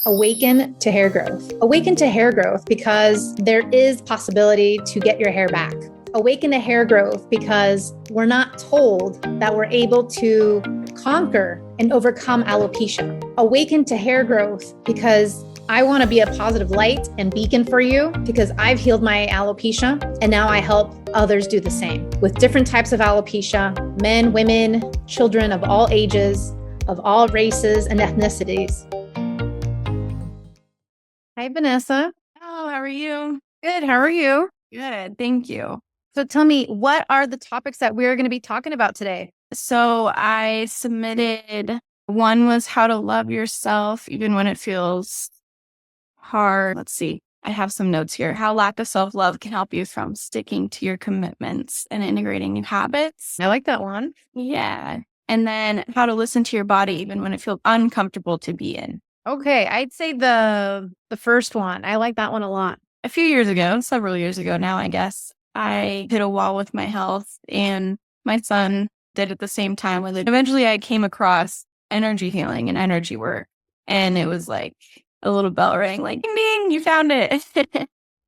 Awaken to hair growth. Awaken to hair growth because there is possibility to get your hair back. Awaken to hair growth because we're not told that we're able to conquer and overcome alopecia. Awaken to hair growth because I want to be a positive light and beacon for you because I've healed my alopecia and now I help others do the same with different types of alopecia, men, women, children of all ages, of all races and ethnicities. Hi, Vanessa. Oh, how are you? Good. How are you? Good, thank you. So tell me, what are the topics that we're going to be talking about today? So I submitted, one was how to love yourself even when it feels hard. Let's see. I have some notes here. How lack of self-love can help you from sticking to your commitments and integrating new habits. I like that one. Yeah. And then how to listen to your body even when it feels uncomfortable to be in. Okay, I'd say the first one. I like that one a lot. A few years ago, several years ago now, I guess, I hit a wall with my health and my son did at the same time with it. Eventually I came across energy healing and energy work. And it was like a little bell rang, like, ding, ding, you found it.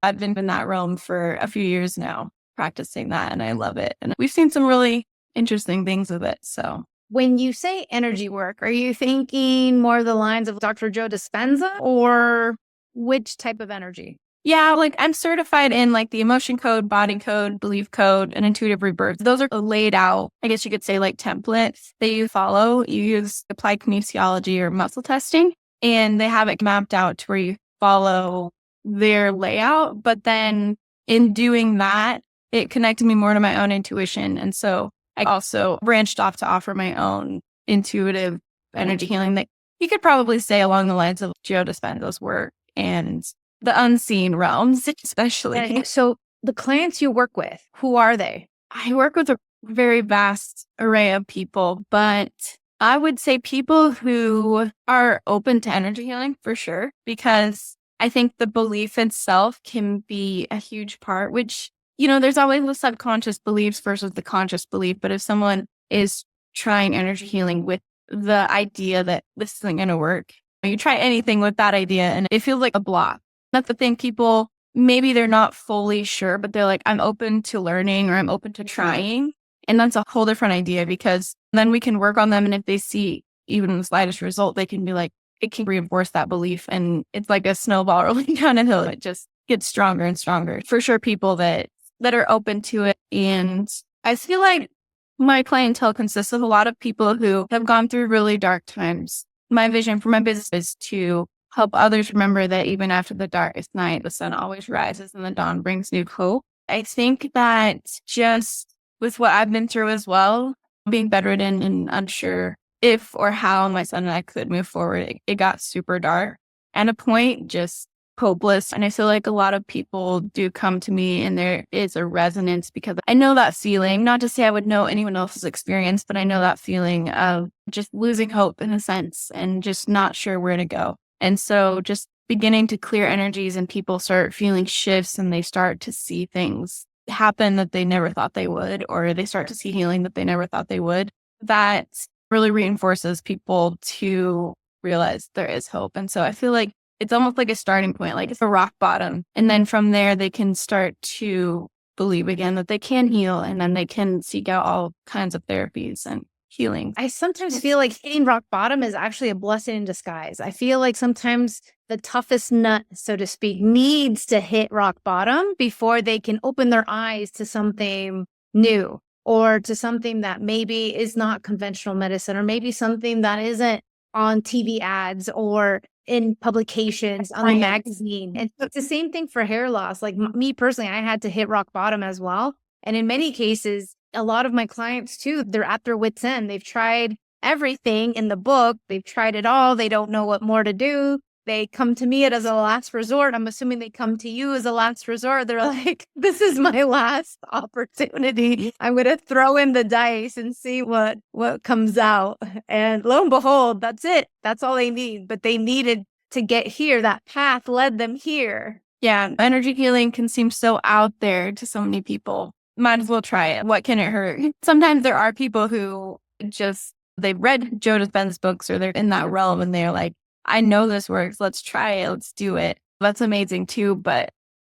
I've been in that realm for a few years now, practicing that, and I love it. And we've seen some really interesting things with it. So when you say energy work, are you thinking more of the lines of Dr. Joe Dispenza or which type of energy? yeah, like I'm certified in like the emotion code, body code, belief code, and intuitive rebirth. Those are laid out, I guess you could say, like templates that you follow. You use applied kinesiology or muscle testing, and they have it mapped out to where you follow their layout. But then in doing that, it connected me more to my own intuition. And so I also branched off to offer my own intuitive energy healing that you could probably say along the lines of Joe Dispenza's work and the unseen realms, especially. So the clients you work with, who are they? I work with a very vast array of people, but I would say people who are open to energy healing for sure, because I think the belief itself can be a huge part, which, you know, there's always the subconscious beliefs versus the conscious belief. But if someone is trying energy healing with the idea that this isn't going to work, you try anything with that idea and it feels like a block. That's the thing. People, maybe they're not fully sure, but they're like, I'm open to learning or I'm open to trying. And that's a whole different idea because then we can work on them. And if they see even the slightest result, they can be like, it can reinforce that belief. And it's like a snowball rolling down a hill. It just gets stronger and stronger. For sure, people that are open to it. And I feel like my clientele consists of a lot of people who have gone through really dark times. My vision for my business is to help others remember that even after the darkest night, the sun always rises and the dawn brings new hope. I think that just with what I've been through as well, being bedridden and unsure if or how my son and I could move forward, it got super dark. At a point, just hopeless. And I feel like a lot of people do come to me and there is a resonance because I know that feeling, not to say I would know anyone else's experience, but I know that feeling of just losing hope in a sense and just not sure where to go. And so just beginning to clear energies and people start feeling shifts and they start to see things happen that they never thought they would, or they start to see healing that they never thought they would. That really reinforces people to realize there is hope. And so I feel like it's almost like a starting point, like it's a rock bottom. And then from there, they can start to believe again that they can heal, and then they can seek out all kinds of therapies and healing. I sometimes feel like hitting rock bottom is actually a blessing in disguise. I feel like sometimes the toughest nut, so to speak, needs to hit rock bottom before they can open their eyes to something new or to something that maybe is not conventional medicine or maybe something that isn't on TV ads or in publications, on a magazine. And it's the same thing for hair loss. Like me personally, I had to hit rock bottom as well. And in many cases, a lot of my clients too, they're at their wits' end. They've tried everything in the book. They've tried it all. They don't know what more to do. They come to me as a last resort. I'm assuming they come to you as a last resort. They're like, this is my last opportunity. I'm going to throw in the dice and see what comes out. And lo and behold, that's it. That's all they need. But they needed to get here. That path led them here. Yeah. Energy healing can seem so out there to so many people. Might as well try it. What can it hurt? Sometimes there are people who just, they've read Joe Dispenza's books or they're in that realm and they're like, I know this works. Let's try it. Let's do it. That's amazing too. But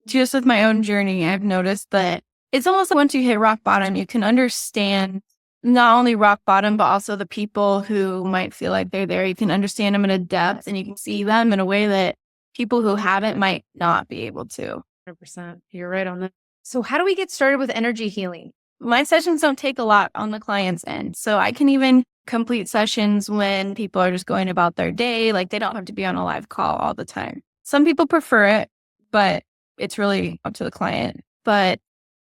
just with my own journey, I've noticed that it's almost like once you hit rock bottom, you can understand not only rock bottom, but also the people who might feel like they're there. You can understand them in a depth and you can see them in a way that people who haven't might not be able to. 100%. You're right on that. So how do we get started with energy healing? My sessions don't take a lot on the client's end. So I can even complete sessions when people are just going about their day. Like they don't have to be on a live call all the time. Some people prefer it, but it's really up to the client. But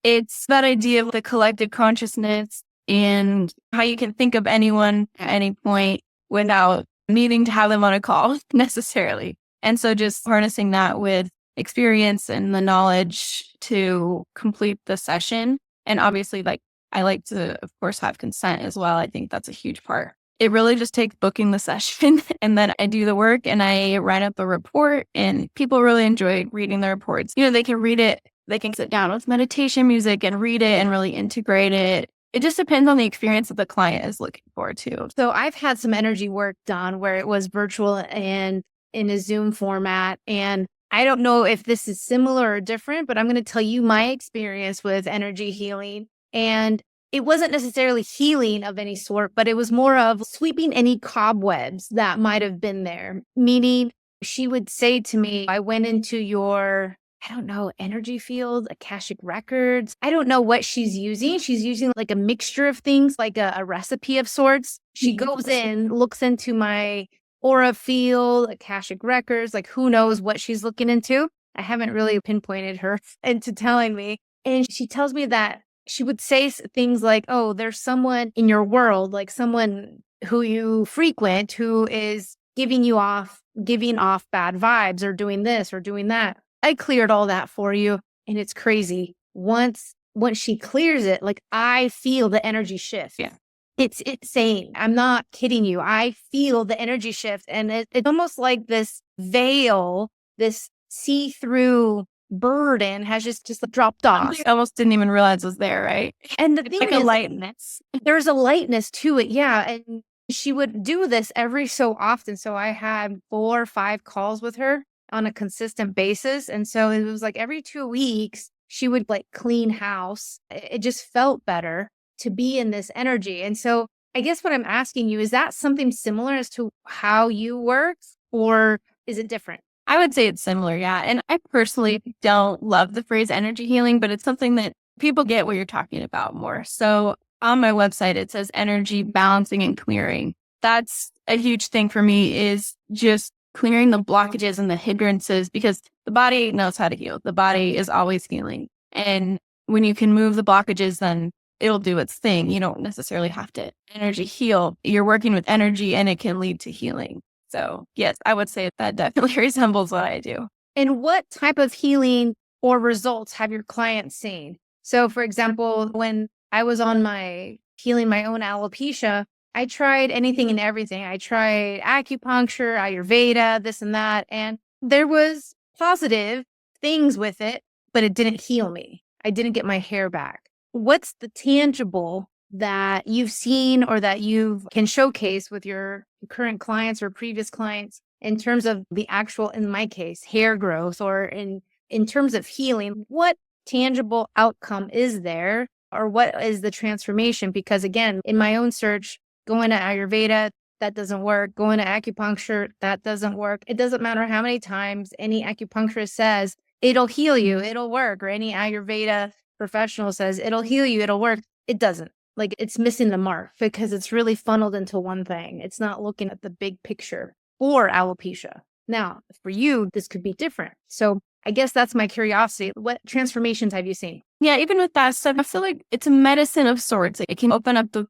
it's that idea of the collective consciousness and how you can think of anyone at any point without needing to have them on a call necessarily. And so just harnessing that with experience and the knowledge to complete the session. And obviously, like I like to, of course, have consent as well. I think that's a huge part. It really just takes booking the session and then I do the work and I write up a report and people really enjoy reading the reports. They can read it. They can sit down with meditation music and read it and really integrate it. It just depends on the experience that the client is looking for too. So I've had some energy work done where it was virtual and in a Zoom format. And I don't know if this is similar or different, but I'm going to tell you my experience with energy healing. And it wasn't necessarily healing of any sort, but it was more of sweeping any cobwebs that might have been there. Meaning she would say to me, I went into your, I don't know, energy field, Akashic records. I don't know what she's using. She's using like a mixture of things, like a recipe of sorts. She goes in, looks into my aura field, Akashic records, like who knows what she's looking into. I haven't really pinpointed her into telling me. And she tells me that she would say things like, oh, there's someone in your world, like someone who you frequent who is giving off bad vibes or doing this or doing that. I cleared all that for you. And it's crazy. Once she clears it, like I feel the energy shift. Yeah. It's insane. I'm not kidding you. I feel the energy shift. And it's almost like this veil, this see-through burden has just dropped off. I almost didn't even realize it was there, right? And the It's thing like is, a lightness. there's a lightness to it. Yeah. And she would do this every so often. So I had 4 or 5 calls with her on a consistent basis. And so it was like every 2 weeks, she would like clean house. It just felt better to be in this energy. And so I guess what I'm asking you, is that something similar as to how you work or is it different? I would say it's similar, yeah. And I personally don't love the phrase energy healing, but it's something that people get what you're talking about more. So on my website, it says energy balancing and clearing. That's a huge thing for me, is just clearing the blockages and the hindrances, because the body knows how to heal. The body is always healing. And when you can move the blockages, then it'll do its thing. You don't necessarily have to energy heal. You're working with energy and it can lead to healing. So yes, I would say that definitely resembles what I do. And what type of healing or results have your clients seen? So for example, when I was on my healing my own alopecia, I tried anything and everything. I tried acupuncture, Ayurveda, this and that. And there was positive things with it, but it didn't heal me. I didn't get my hair back. What's the tangible that you've seen or that you can showcase with your current clients or previous clients in terms of the actual, in my case, hair growth, or in terms of healing? What tangible outcome is there, or what is the transformation? Because again, in my own search, going to Ayurveda, that doesn't work. Going to acupuncture, that doesn't work. It doesn't matter how many times any acupuncturist says it'll heal you, it'll work, or any Ayurveda professional says it'll heal you, it'll work. It doesn't. Like, it's missing the mark because it's really funneled into one thing. It's not looking at the big picture for alopecia. Now, for you, this could be different. So I guess that's my curiosity. What transformations have you seen? Yeah, even with that stuff, I feel like it's a medicine of sorts. It can open up the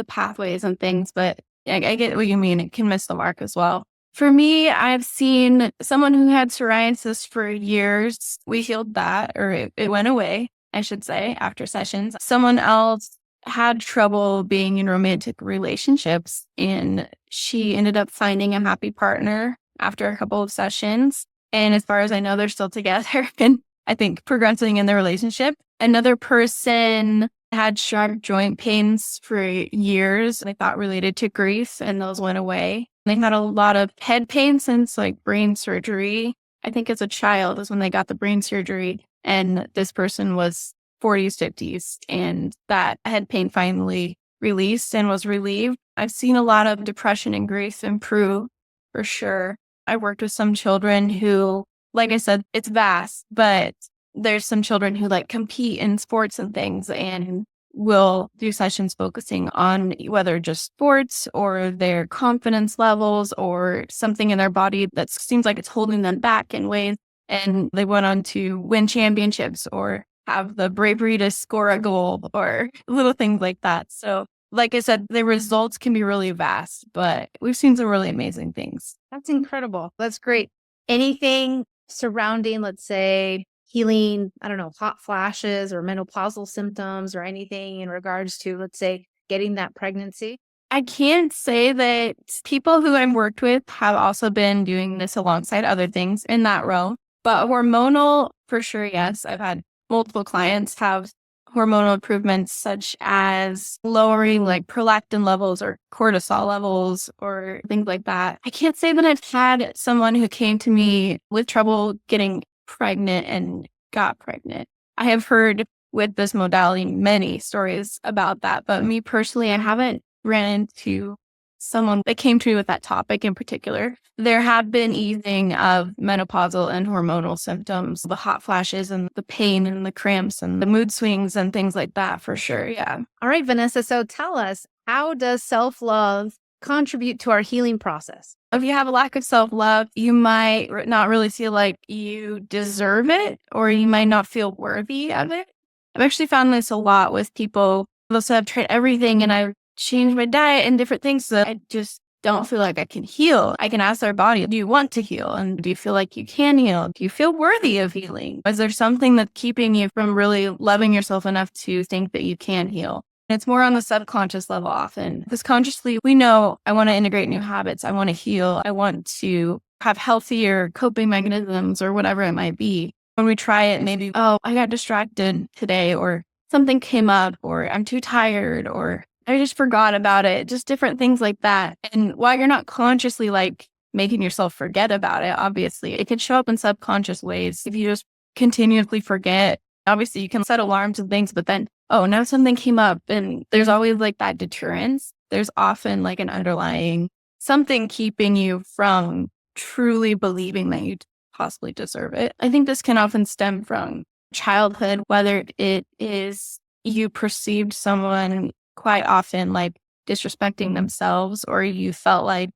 pathways and things, but I get what you mean. It can miss the mark as well. For me, I've seen someone who had psoriasis for years. We healed that, or it went away, I should say, after sessions. Someone else had trouble being in romantic relationships, and she ended up finding a happy partner after a couple of sessions. And as far as I know, they're still together. And I think, progressing in the relationship. Another person had sharp joint pains for years, they thought related to grief, and those went away. They had a lot of head pain since like brain surgery. I think as a child is when they got the brain surgery. And this person was 40s, 50s, and that head pain finally released and was relieved. I've seen a lot of depression and grief improve for sure. I worked with some children who, like I said, it's vast, but there's some children who like compete in sports and things and will do sessions focusing on whether just sports or their confidence levels or something in their body that seems like it's holding them back in ways. And they went on to win championships or have the bravery to score a goal or little things like that. So like I said, the results can be really vast, but we've seen some really amazing things. That's incredible. That's great. Anything surrounding, let's say, healing, I don't know, hot flashes or menopausal symptoms or anything in regards to, let's say, getting that pregnancy? I can't say that people who I've worked with have also been doing this alongside other things in that realm, but hormonal, for sure, yes. I've had multiple clients have hormonal improvements such as lowering like prolactin levels or cortisol levels or things like that. I can't say that I've had someone who came to me with trouble getting pregnant and got pregnant. I have heard with this modality many stories about that, but me personally, I haven't ran into someone that came to me with that topic in particular. There have been easing of menopausal and hormonal symptoms, the hot flashes and the pain and the cramps and the mood swings and things like that for sure. Yeah. All right, Vanessa. So tell us, how does self-love contribute to our healing process? If you have a lack of self-love, you might not really feel like you deserve it, or you might not feel worthy of it. I've actually found this a lot with people. They'll say, I've tried everything and I've changed my diet and different things, so I just don't feel like I can heal. I can ask their body, do you want to heal? And do you feel like you can heal? Do you feel worthy of healing? Is there something that's keeping you from really loving yourself enough to think that you can heal? It's more on the subconscious level often. Because consciously, we know I want to integrate new habits. I want to heal. I want to have healthier coping mechanisms or whatever it might be. When we try it, maybe, oh, I got distracted today, or something came up, or I'm too tired, or I just forgot about it. Just different things like that. And while you're not consciously like making yourself forget about it, obviously, it can show up in subconscious ways. If you just continuously forget, obviously you can set alarms and things, but then, oh, now something came up, and there's always like that deterrence. There's often like an underlying something keeping you from truly believing that you possibly deserve it. I think this can often stem from childhood, whether it is you perceived someone quite often like disrespecting themselves, or you felt like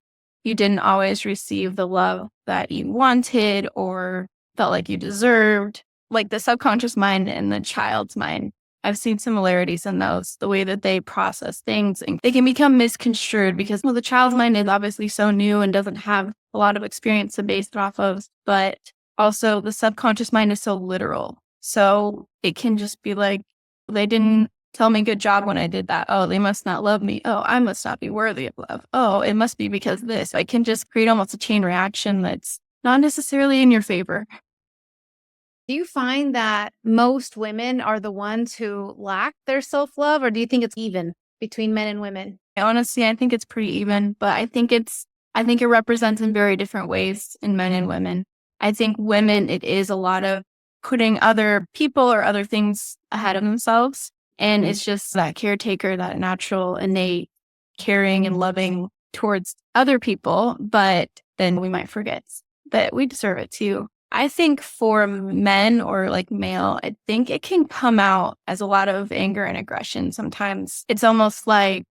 you didn't always receive the love that you wanted or felt like you deserved. Like the subconscious mind and the child's mind, I've seen similarities in those, the way that they process things, and they can become misconstrued because, well, the child's mind is obviously so new and doesn't have a lot of experience to base it off of, but also the subconscious mind is so literal. So it can just be like, they didn't tell me good job when I did that. Oh, they must not love me. Oh, I must not be worthy of love. Oh, it must be because this. It can just create almost a chain reaction that's not necessarily in your favor. Do you find that most women are the ones who lack their self-love, or do you think it's even between men and women? Honestly, I think it's pretty even, but I think it represents in very different ways in men and women. I think women, it is a lot of putting other people or other things ahead of themselves. And it's just that caretaker, that natural, innate caring and loving towards other people. But then we might forget that we deserve it too. I think for men or like male, I think it can come out as a lot of anger and aggression. Sometimes it's almost like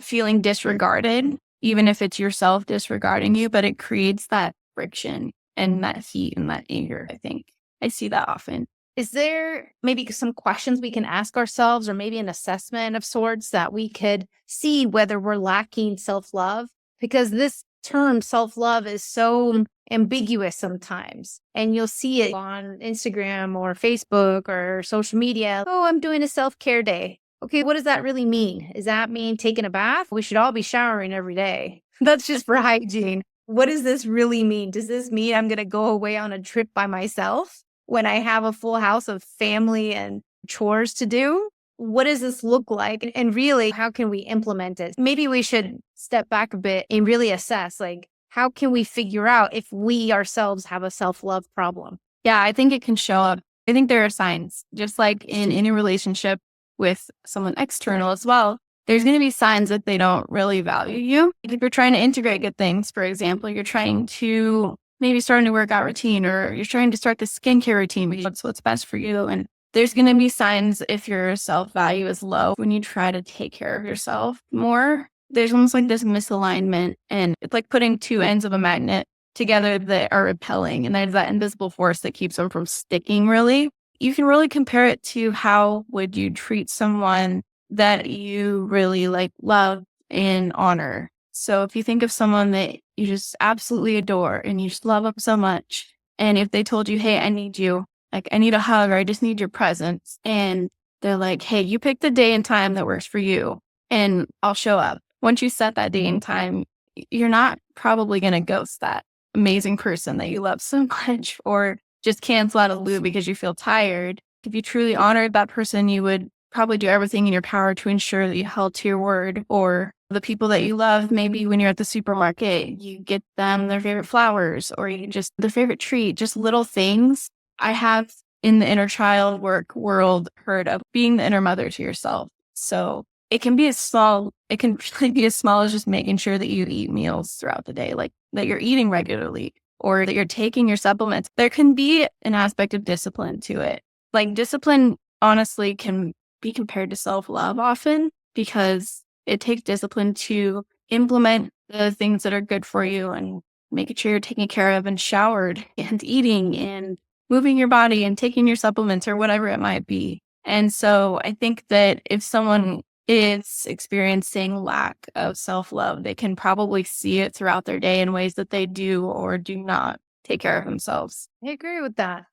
feeling disregarded, even if it's yourself disregarding you, but it creates that friction and that heat and that anger. I think I see that often. Is there maybe some questions we can ask ourselves, or maybe an assessment of sorts that we could see whether we're lacking self-love? Because this term self-love is so ambiguous sometimes, and you'll see it on Instagram or Facebook or social media. Oh, I'm doing a self-care day. Okay, what does that really mean? Does that mean taking a bath? We should all be showering every day. That's just for hygiene. What does this really mean? Does this mean I'm going to go away on a trip by myself? when I have a full house of family and chores to do? What does this look like? And really, how can we implement it? Maybe we should step back a bit and really assess, like, how can we figure out if we ourselves have a self-love problem? Yeah, I think it can show up. I think there are signs, just like in any relationship with someone external as well. There's going to be signs that they don't really value you. If you're trying to integrate good things, for example, you're trying to maybe start a new workout routine, or you're trying to start the skincare routine because that's what's best for you. And there's going to be signs if your self-value is low when you try to take care of yourself more. There's almost like this misalignment, and it's like putting two ends of a magnet together that are repelling. And there's that invisible force that keeps them from sticking, really. You can really compare it to how would you treat someone that you really like love and honor. So if you think of someone that you just absolutely adore and you just love them so much, and if they told you, hey, I need you, like I need a hug, or I just need your presence, and they're like, hey, you pick the day and time that works for you and I'll show up. Once you set that day and time, you're not probably going to ghost that amazing person that you love so much, or just cancel out of the loop because you feel tired. If you truly honored that person, you would probably do everything in your power to ensure that you held to your word. Or the people that you love, maybe when you're at the supermarket, you get them their favorite flowers, or you just their favorite treat, just little things. I have in the inner child work world heard of being the inner mother to yourself. So it can be it can really be as small as just making sure that you eat meals throughout the day, like that you're eating regularly, or that you're taking your supplements. There can be an aspect of discipline to it. Like discipline, honestly, can be compared to self-love often, because it takes discipline to implement the things that are good for you and making sure you're taken care of and showered and eating and moving your body and taking your supplements or whatever it might be. And so I think that if someone is experiencing lack of self-love, they can probably see it throughout their day in ways that they do or do not take care of themselves. I agree with that.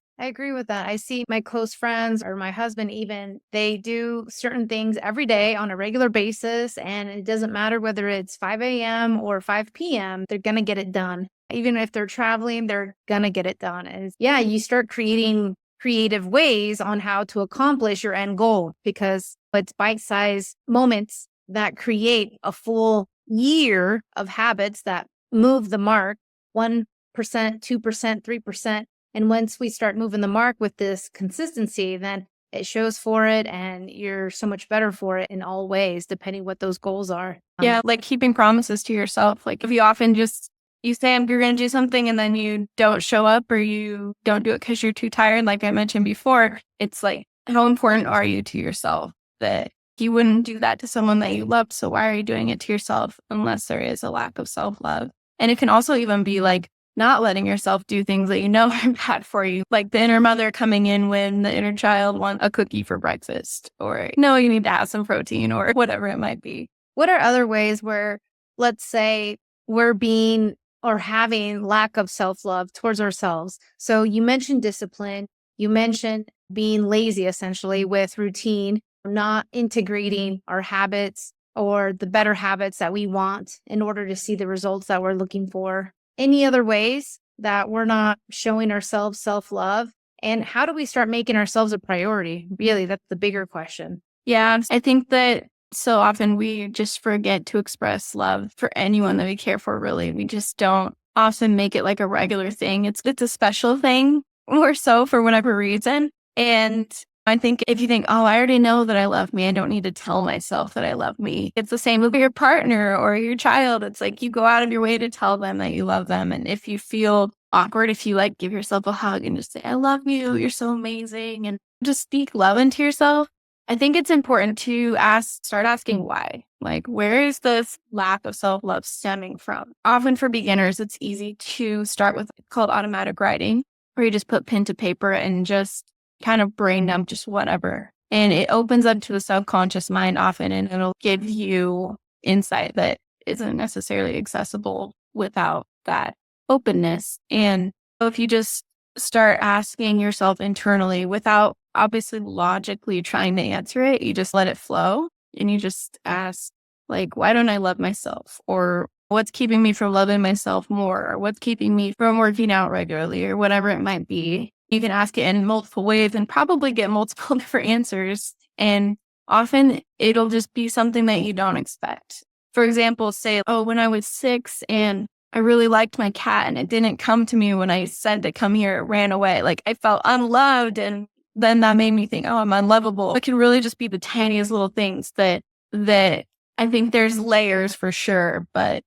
I see my close friends or my husband even, they do certain things every day on a regular basis. And it doesn't matter whether it's 5 a.m. or 5 p.m., they're going to get it done. Even if they're traveling, they're going to get it done. And yeah, you start creating creative ways on how to accomplish your end goal, because it's bite-sized moments that create a full year of habits that move the mark 1%, 2%, 3%. And once we start moving the mark with this consistency, then it shows for it and you're so much better for it in all ways, depending what those goals are. Yeah, like keeping promises to yourself. Like if you often just, you say you're going to do something and then you don't show up, or you don't do it because you're too tired, like I mentioned before, it's like, how important are you to yourself that you wouldn't do that to someone that you love? So why are you doing it to yourself unless there is a lack of self-love? And it can also even be like, not letting yourself do things that you know are bad for you, like the inner mother coming in when the inner child wants a cookie for breakfast, or no, you need to have some protein, or whatever it might be. What are other ways where, let's say, we're being or having lack of self-love towards ourselves? So you mentioned discipline, you mentioned being lazy essentially with routine, not integrating our habits or the better habits that we want in order to see the results that we're looking for. Any other ways that we're not showing ourselves self-love? And how do we start making ourselves a priority? Really, that's the bigger question. Yeah, I think that so often we just forget to express love for anyone that we care for, really. We just don't often make it like a regular thing. It's a special thing, or so, for whatever reason. And I think if you think, oh, I already know that I love me, I don't need to tell myself that I love me. It's the same with your partner or your child. It's like you go out of your way to tell them that you love them. And if you feel awkward, if you like give yourself a hug and just say, I love you, you're so amazing, and just speak love into yourself, I think it's important to start asking why. Like, where is this lack of self-love stemming from? Often for beginners, it's easy to start with called automatic writing, where you just put pen to paper and just kind of brain dump just whatever. And it opens up to the subconscious mind often, and it'll give you insight that isn't necessarily accessible without that openness. And so if you just start asking yourself internally without obviously logically trying to answer it, you just let it flow and you just ask, like, why don't I love myself? Or what's keeping me from loving myself more? Or what's keeping me from working out regularly, or whatever it might be? You can ask it in multiple ways and probably get multiple different answers. And often it'll just be something that you don't expect. For example, say, oh, when I was 6 and I really liked my cat and it didn't come to me when I said to come here, it ran away. Like I felt unloved. And then that made me think, oh, I'm unlovable. It can really just be the tiniest little things that I think there's layers for sure, but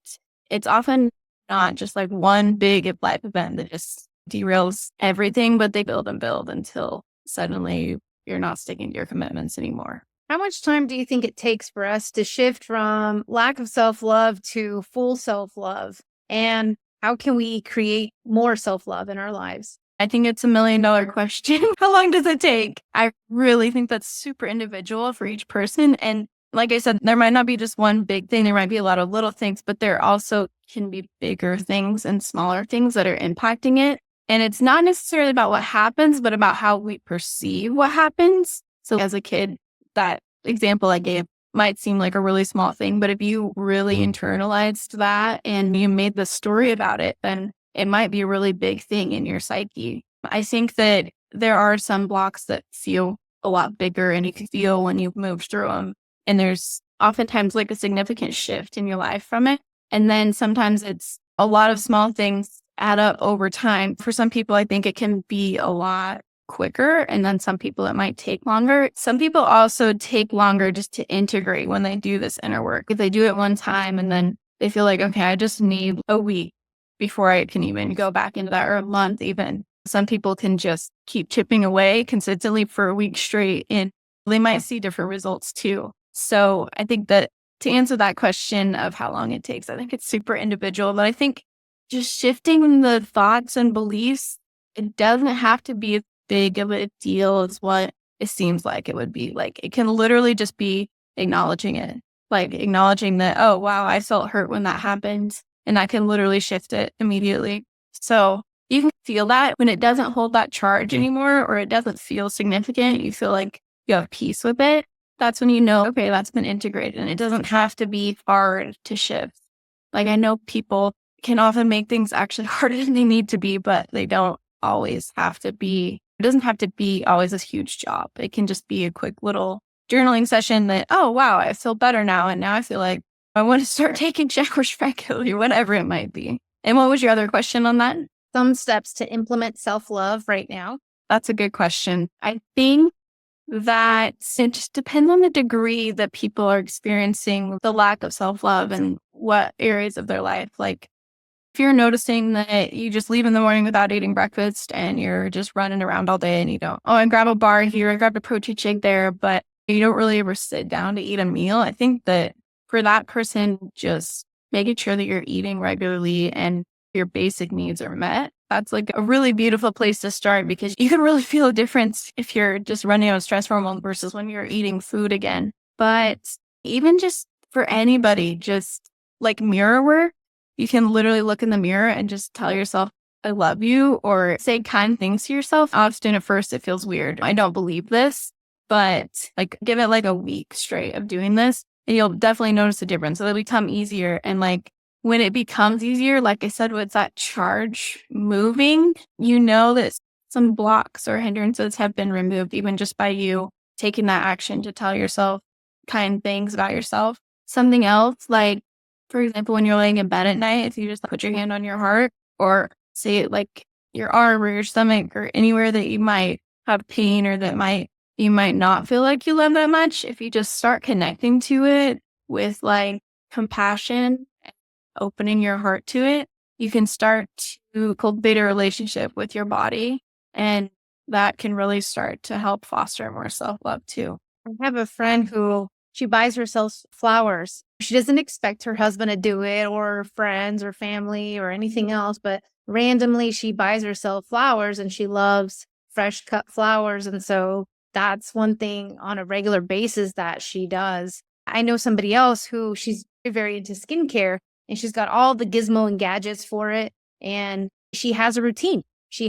it's often not just like one big life event that just derails everything, but they build and build until suddenly you're not sticking to your commitments anymore. How much time do you think it takes for us to shift from lack of self-love to full self-love? And how can we create more self-love in our lives? I think it's $1,000,000 question. How long does it take? I really think that's super individual for each person. And like I said, there might not be just one big thing. There might be a lot of little things, but there also can be bigger things and smaller things that are impacting it. And it's not necessarily about what happens, but about how we perceive what happens. So as a kid, that example I gave might seem like a really small thing, but if you really internalized that and you made the story about it, then it might be a really big thing in your psyche. I think that there are some blocks that feel a lot bigger and you can feel when you've moved through them. And there's oftentimes like a significant shift in your life from it. And then sometimes it's a lot of small things add up over time. For some people, I think it can be a lot quicker. And then some people, it might take longer. Some people also take longer just to integrate when they do this inner work. If they do it one time and then they feel like, okay, I just need a week before I can even go back into that, or a month even. Some people can just keep chipping away consistently for a week straight and they might see different results too. So I think that to answer that question of how long it takes, I think it's super individual, but I think just shifting the thoughts and beliefs, it doesn't have to be as big of a deal as what it seems like it would be. Like it can literally just be acknowledging it, like acknowledging that, oh, wow, I felt hurt when that happened. And I can literally shift it immediately. So you can feel that when it doesn't hold that charge anymore, or it doesn't feel significant, you feel like you have peace with it. That's when you know, okay, that's been integrated and it doesn't have to be hard to shift. Like I know people can often make things actually harder than they need to be, but they don't always have to be. It doesn't have to be always this huge job. It can just be a quick little journaling session that, oh, wow, I feel better now. And now I feel like I want to start taking showers regularly, whatever it might be. And what was your other question on that? Some steps to implement self-love right now. That's a good question. I think that it just depends on the degree that people are experiencing the lack of self-love and what areas of their life. Like if you're noticing that you just leave in the morning without eating breakfast and you're just running around all day and you don't, oh, I grab a bar here, I grabbed a protein shake there, but you don't really ever sit down to eat a meal. I think that for that person, just making sure that you're eating regularly and your basic needs are met. That's like a really beautiful place to start because you can really feel a difference if you're just running on stress hormone versus when you're eating food again. But even just for anybody, just like mirror work, you can literally look in the mirror and just tell yourself, I love you, or say kind things to yourself. Often at first it feels weird. I don't believe this, but like give it like a week straight of doing this and you'll definitely notice a difference. It'll become easier. And like when it becomes easier, like I said, with that charge moving, you know that some blocks or hindrances have been removed, even just by you taking that action to tell yourself kind things about yourself. Something else, like, for example, when you're laying in bed at night, if you just put your hand on your heart or say it like your arm or your stomach or anywhere that you might have pain or that you might not feel like you love that much, if you just start connecting to it with like compassion, opening your heart to it, you can start to cultivate a relationship with your body. And that can really start to help foster more self-love too. I have a friend who she buys herself flowers. She doesn't expect her husband to do it or friends or family or anything else, but randomly she buys herself flowers and she loves fresh cut flowers. And so that's one thing on a regular basis that she does. I know somebody else who she's very into skincare and she's got all the gizmo and gadgets for it. And she has a routine. She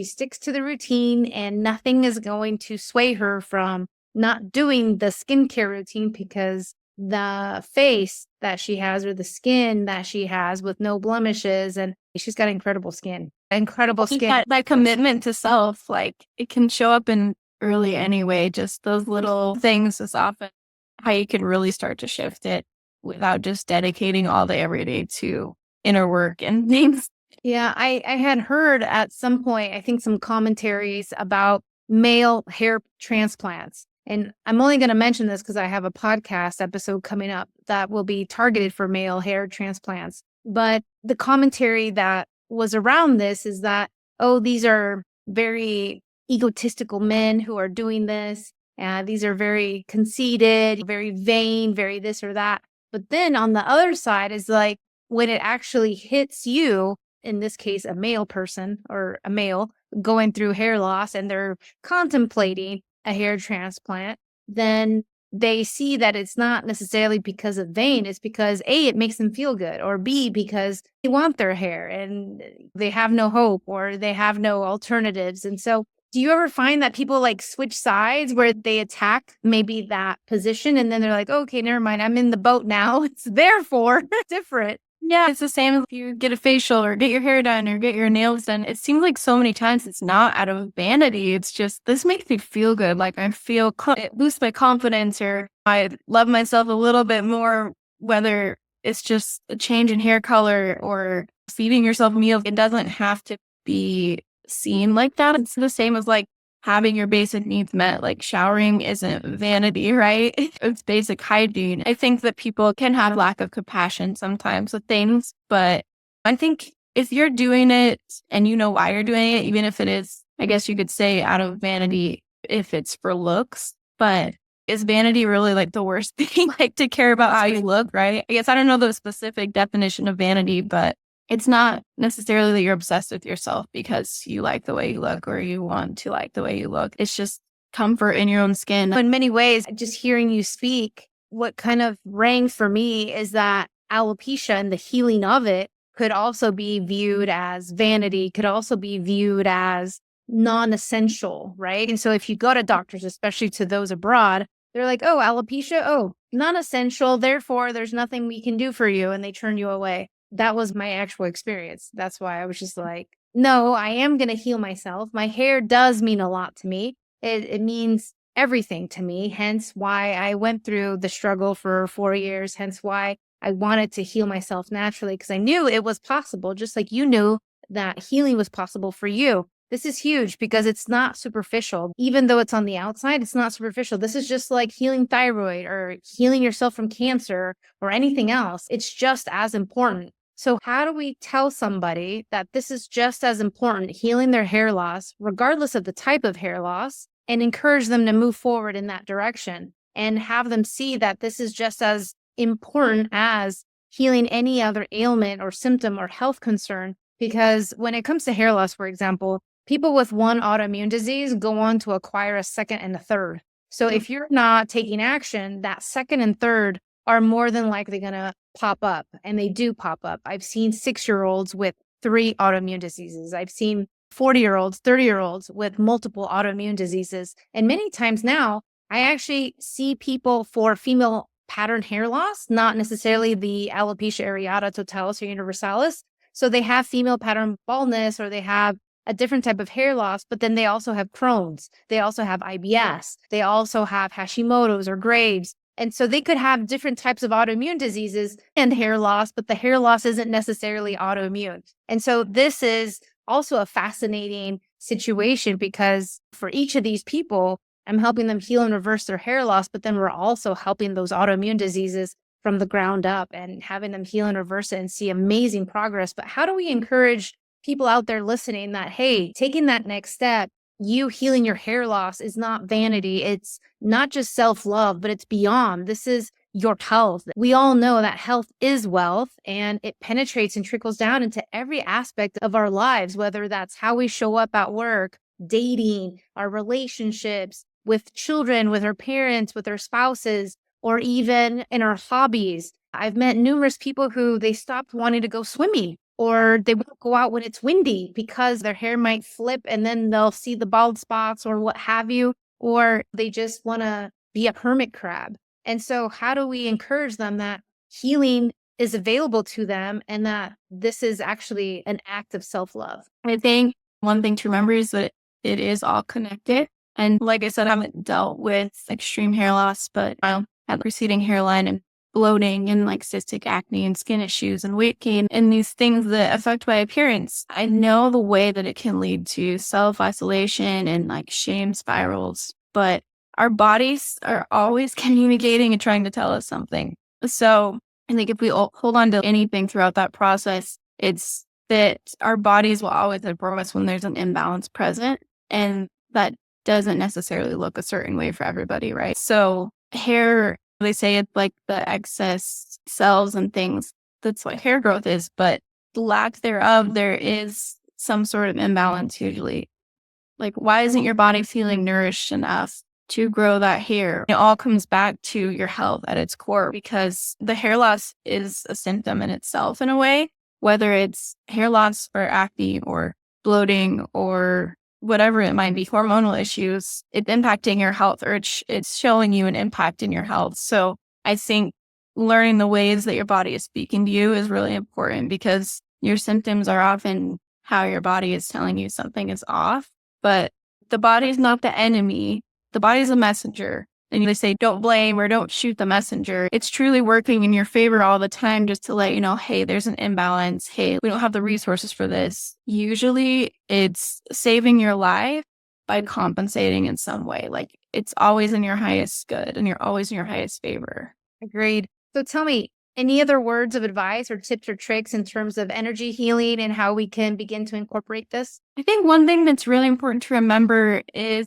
sticks to the routine and nothing is going to sway her from not doing the skincare routine because the face that she has or the skin that she has with no blemishes. And she's got incredible skin. Incredible Just skin. that commitment to self, like it can show up in early anyway. Just those little things is often how you can really start to shift it without just dedicating all day every day to inner work and things. Yeah, I had heard at some point, I think some commentaries about male hair transplants. And I'm only going to mention this because I have a podcast episode coming up that will be targeted for male hair transplants. But the commentary that was around this is that, oh, these are very egotistical men who are doing this. And these are very conceited, very vain, very this or that. But then on the other side is like when it actually hits you, in this case, a male person or a male going through hair loss and they're contemplating a hair transplant, then they see that it's not necessarily because of vain. It's because A, it makes them feel good, or B, because they want their hair and they have no hope or they have no alternatives. And so do you ever find that people like switch sides where they attack maybe that position and then they're like, okay, never mind, I'm in the boat now. It's therefore different. Yeah, it's the same if you get a facial or get your hair done or get your nails done. It seems like so many times it's not out of vanity. It's just, this makes me feel good. Like I feel, it boosts my confidence or I love myself a little bit more, whether it's just a change in hair color or feeding yourself meals. It doesn't have to be seen like that. It's the same as like having your basic needs met. Like showering isn't vanity, right? It's basic hygiene. I think that people can have lack of compassion sometimes with things, but I think if you're doing it and you know why you're doing it, even if it is, I guess you could say out of vanity, if it's for looks, but is vanity really like the worst thing? Like to care about how you look, right? I guess I don't know the specific definition of vanity, but it's not necessarily that you're obsessed with yourself because you like the way you look or you want to like the way you look. It's just comfort in your own skin. In many ways, just hearing you speak, what kind of rang for me is that alopecia and the healing of it could also be viewed as vanity, could also be viewed as non-essential, right? And so if you go to doctors, especially to those abroad, they're like, oh, alopecia, oh, non-essential, therefore there's nothing we can do for you, and they turn you away. That was my actual experience. That's why I was just like, no, I am going to heal myself. My hair does mean a lot to me. It means everything to me. Hence why I went through the struggle for 4 years. Hence why I wanted to heal myself naturally, because I knew it was possible, just like you knew that healing was possible for you. This is huge because it's not superficial. Even though it's on the outside, it's not superficial. This is just like healing thyroid or healing yourself from cancer or anything else. It's just as important. So how do we tell somebody that this is just as important, healing their hair loss, regardless of the type of hair loss, and encourage them to move forward in that direction and have them see that this is just as important as healing any other ailment or symptom or health concern? Because when it comes to hair loss, for example, people with one autoimmune disease go on to acquire a second and a third. So if you're not taking action, that second and third are more than likely going to pop up, and they do pop up. I've seen 6-year-olds with 3 autoimmune diseases. I've seen 40-year-olds, 30-year-olds with multiple autoimmune diseases. And many times now, I actually see people for female pattern hair loss, not necessarily the alopecia areata totalis or universalis. So they have female pattern baldness, or they have a different type of hair loss, but then they also have Crohn's. They also have IBS. They also have Hashimoto's or Graves'. And so they could have different types of autoimmune diseases and hair loss, but the hair loss isn't necessarily autoimmune. And so this is also a fascinating situation, because for each of these people, I'm helping them heal and reverse their hair loss, but then we're also helping those autoimmune diseases from the ground up and having them heal and reverse it and see amazing progress. But how do we encourage people out there listening that, hey, taking that next step, you healing your hair loss is not vanity. It's not just self-love, but it's beyond. This is your health. We all know that health is wealth, and it penetrates and trickles down into every aspect of our lives, whether that's how we show up at work, dating, our relationships, with children, with our parents, with our spouses, or even in our hobbies. I've met numerous people who they stopped wanting to go swimming, or they won't go out when it's windy because their hair might flip and then they'll see the bald spots or what have you, or they just want to be a hermit crab. And so, how do we encourage them that healing is available to them and that this is actually an act of self love? I think one thing to remember is that it is all connected. And like I said, I haven't dealt with extreme hair loss, but I had receding hairline and bloating and like cystic acne and skin issues and weight gain and these things that affect my appearance. I know the way that it can lead to self-isolation and like shame spirals, but our bodies are always communicating and trying to tell us something. So I think if we hold on to anything throughout that process, it's that our bodies will always inform us when there's an imbalance present. And that doesn't necessarily look a certain way for everybody, right? So hair, they say it's like the excess cells and things. That's what hair growth is. But the lack thereof, there is some sort of imbalance usually. Like, why isn't your body feeling nourished enough to grow that hair? It all comes back to your health at its core because the hair loss is a symptom in itself in a way, whether it's hair loss or acne or bloating or whatever it might be, hormonal issues, it's impacting your health or it's showing you an impact in your health. So I think learning the ways that your body is speaking to you is really important because your symptoms are often how your body is telling you something is off. But the body's not the enemy. The body's a messenger. And they say, don't blame or don't shoot the messenger. It's truly working in your favor all the time just to let you know, hey, there's an imbalance. Hey, we don't have the resources for this. Usually it's saving your life by compensating in some way. Like it's always in your highest good and you're always in your highest favor. Agreed. So tell me, any other words of advice or tips or tricks in terms of energy healing and how we can begin to incorporate this? I think one thing that's really important to remember is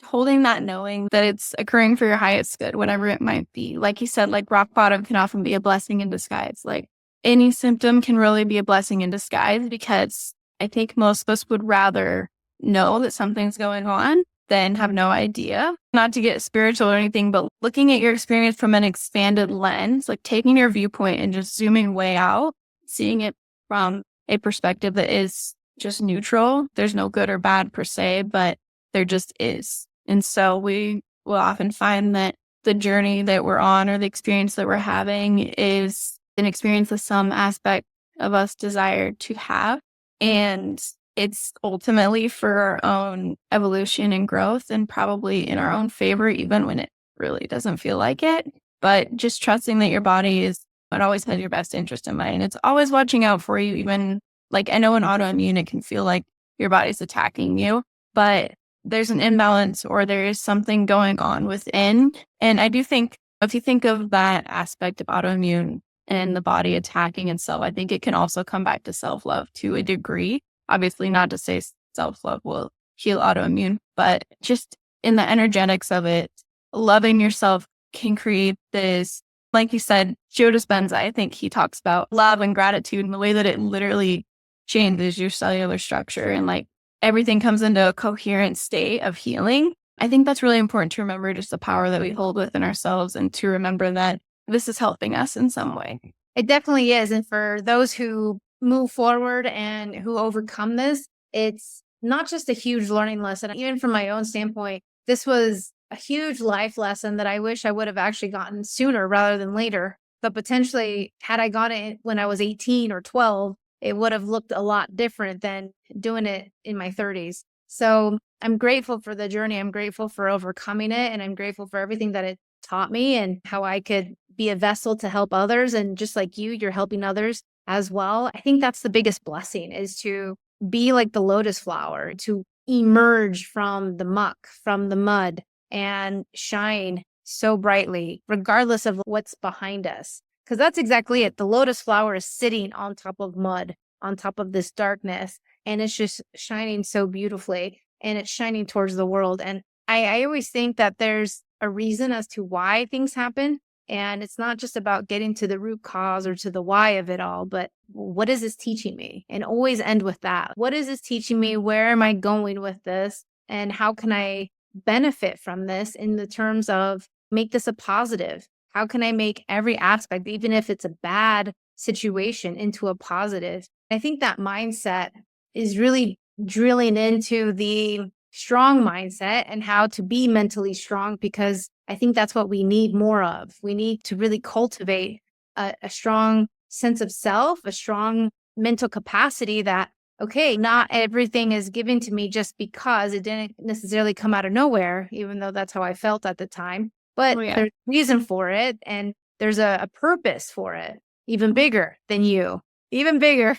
holding that knowing that it's occurring for your highest good, whatever it might be. Like you said, like rock bottom can often be a blessing in disguise. Like any symptom can really be a blessing in disguise because I think most of us would rather know that something's going on than have no idea. Not to get spiritual or anything, but looking at your experience from an expanded lens, like taking your viewpoint and just zooming way out, seeing it from a perspective that is just neutral. There's no good or bad per se, but there just is. And so we will often find that the journey that we're on or the experience that we're having is an experience that some aspect of us desire to have. And it's ultimately for our own evolution and growth and probably in our own favor, even when it really doesn't feel like it. But just trusting that your body it always has your best interest in mind. It's always watching out for you, even like I know in autoimmune, it can feel like your body's attacking you, but there's an imbalance or there is something going on within. And I do think if you think of that aspect of autoimmune and the body attacking itself, I think it can also come back to self-love to a degree. Obviously, not to say self-love will heal autoimmune, but just in the energetics of it, loving yourself can create this, like you said, Joe Dispenza, I think he talks about love and gratitude and the way that it literally changes your cellular structure and like everything comes into a coherent state of healing. I think that's really important to remember just the power that we hold within ourselves and to remember that this is helping us in some way. It definitely is. And for those who move forward and who overcome this, it's not just a huge learning lesson. Even from my own standpoint, this was a huge life lesson that I wish I would have actually gotten sooner rather than later. But potentially, had I gotten it when I was 18 or 12, it would have looked a lot different than doing it in my 30s. So I'm grateful for the journey. I'm grateful for overcoming it. And I'm grateful for everything that it taught me and how I could be a vessel to help others. And just like you're helping others as well. I think that's the biggest blessing is to be like the lotus flower, to emerge from the muck, from the mud, and shine so brightly, regardless of what's behind us. Because that's exactly it. The lotus flower is sitting on top of mud, on top of this darkness, and it's just shining so beautifully, and it's shining towards the world. And I always think that there's a reason as to why things happen. And it's not just about getting to the root cause or to the why of it all, but what is this teaching me? And always end with that. What is this teaching me? Where am I going with this? And how can I benefit from this in the terms of make this a positive? How can I make every aspect, even if it's a bad situation, into a positive? I think that mindset is really drilling into the strong mindset and how to be mentally strong, because I think that's what we need more of. We need to really cultivate a strong sense of self, a strong mental capacity that, okay, not everything is given to me just because it didn't necessarily come out of nowhere, even though that's how I felt at the time. But Oh, yeah. there's a reason for it, and there's a purpose for it, even bigger than you, even bigger.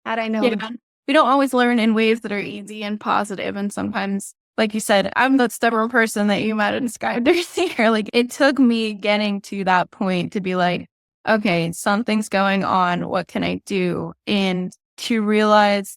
Had I known. Yeah. We don't always learn in ways that are easy and positive. And sometimes, like you said, I'm the stubborn person that you might have described earlier. Like, it took me getting to that point to be like, okay, something's going on. What can I do? And to realize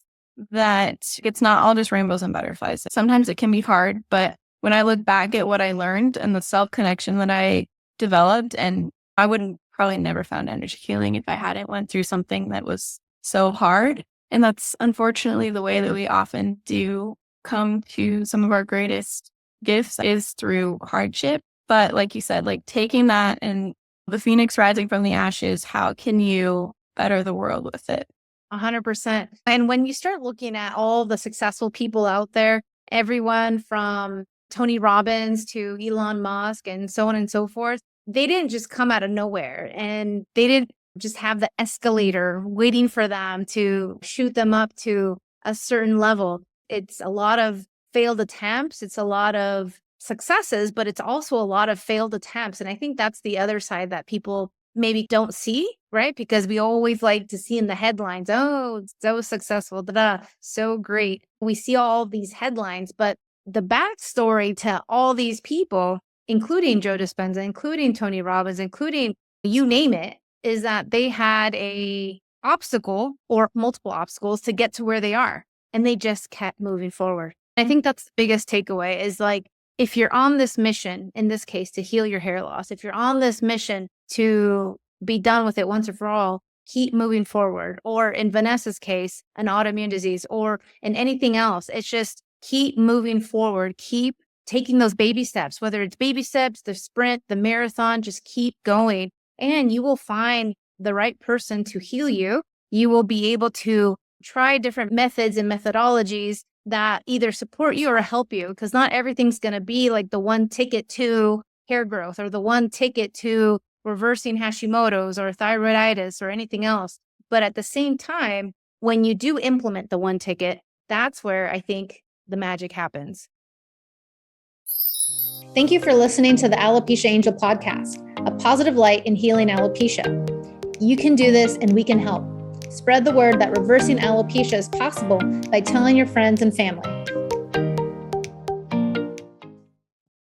that it's not all just rainbows and butterflies. Sometimes it can be hard, but when I look back at what I learned and the self connection that I developed, and I wouldn't probably never found energy healing if I hadn't went through something that was so hard. And that's unfortunately the way that we often do come to some of our greatest gifts is through hardship. But like you said, like taking that and the phoenix rising from the ashes, how can you better the world with it? 100%. And when you start looking at all the successful people out there, everyone from Tony Robbins to Elon Musk and so on and so forth, they didn't just come out of nowhere, and they didn't just have the escalator waiting for them to shoot them up to a certain level. It's a lot of failed attempts. It's a lot of successes, but it's also a lot of failed attempts. And I think that's the other side that people maybe don't see, right? Because we always like to see in the headlines, oh, so successful, so great. We see all these headlines, but the backstory to all these people, including Joe Dispenza, including Tony Robbins, including you name it, is that they had a obstacle or multiple obstacles to get to where they are. And they just kept moving forward. I think that's the biggest takeaway is like, if you're on this mission, in this case, to heal your hair loss, if you're on this mission to be done with it once and for all, keep moving forward. Or in Vanessa's case, an autoimmune disease, or in anything else, it's just keep moving forward, keep taking those baby steps, whether it's baby steps, the sprint, the marathon, just keep going. And you will find the right person to heal you. You will be able to try different methods and methodologies that either support you or help you, because not everything's going to be like the one ticket to hair growth or the one ticket to reversing Hashimoto's or thyroiditis or anything else. But at the same time, when you do implement the one ticket, that's where I think the magic happens. Thank you for listening to the Alopecia Angel podcast, a positive light in healing alopecia. You can do this and we can help. Spread the word that reversing alopecia is possible by telling your friends and family.